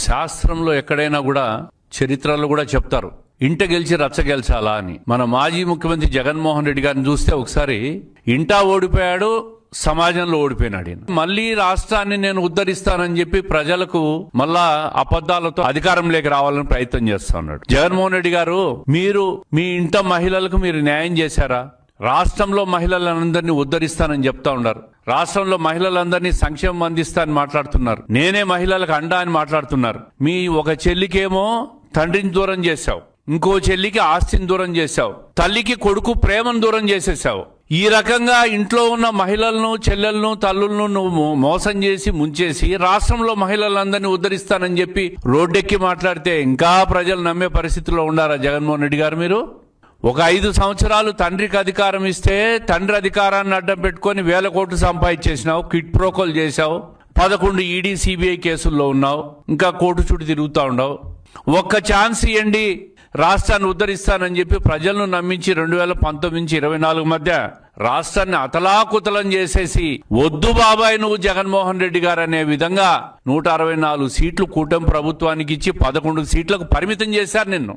శాస్త్రంలో ఎక్కడైనా కూడా చరిత్రలో కూడా చెప్తారు, ఇంట గెలిచి రచ్చ గెలిచాలా అని. మన మాజీ ముఖ్యమంత్రి జగన్మోహన్ రెడ్డి గారిని చూస్తే ఒకసారి ఇంటా ఓడిపోయాడు, సమాజంలో ఓడిపోయినాడు. మళ్ళీ రాష్ట్రాన్ని నేను ఉద్ధరిస్తానని చెప్పి ప్రజలకు మళ్ళా అబద్ధాలతో అధికారంలోకి రావాలని ప్రయత్నం చేస్తా ఉన్నాడు. జగన్మోహన్ రెడ్డి గారు, మీరు మీ ఇంట మహిళలకు మీరు న్యాయం చేశారా? రాష్ట్రంలో మహిళలందరినీ ఉద్ధరిస్తానని చెప్తా ఉన్నారు. రాష్ట్రంలో మహిళలందరినీ సంక్షేమం అందిస్తానని మాట్లాడుతున్నారు. నేనే మహిళలకు అండా అని మాట్లాడుతున్నారు. మీ ఒక చెల్లికేమో తండ్రిని దూరం చేశావు, ఇంకో చెల్లికి ఆస్తిని దూరం చేశావు, తల్లికి కొడుకు ప్రేమను దూరం చేసేసావు. ఈ రకంగా ఇంట్లో ఉన్న మహిళలను, చెల్లెలను, తల్లులను నువ్వు మోసం చేసి ముంచేసి రాష్ట్రంలో మహిళలందరినీ ఉద్ధరిస్తానని చెప్పి రోడ్డెక్కి మాట్లాడితే ఇంకా ప్రజలు నమ్మే పరిస్థితిలో ఉండారా జగన్మోహన్ రెడ్డి గారు? మీరు ఒక 5 సంవత్సరాలు తండ్రికి అధికారం ఇస్తే తండ్రి అధికారాన్ని అడ్డం పెట్టుకొని 1000 కోట్లు సంపాదించేసినావు, కిట్ ప్రోకోల్ చేశావు, 11 ఈడీ సిబిఐ కేసుల్లో ఉన్నావు, ఇంకా కోర్టు చుట్టూ తిరుగుతూ ఉండవు. ఒక్క ఛాన్స్ ఇవ్వండి, రాష్ట్రాన్ని ఉద్ధరిస్తానని చెప్పి ప్రజలను నమ్మించి 2019 నుంచి 24 మధ్య రాష్ట్రాన్ని అతలాకుతలం చేసేసి వద్దు బాబాయ్ నువ్వు జగన్మోహన్ రెడ్డి గారు అనే విధంగా 164 సీట్లు కూటమి ప్రభుత్వానికి ఇచ్చి 11 సీట్లకు పరిమితం చేశారు నిన్ను.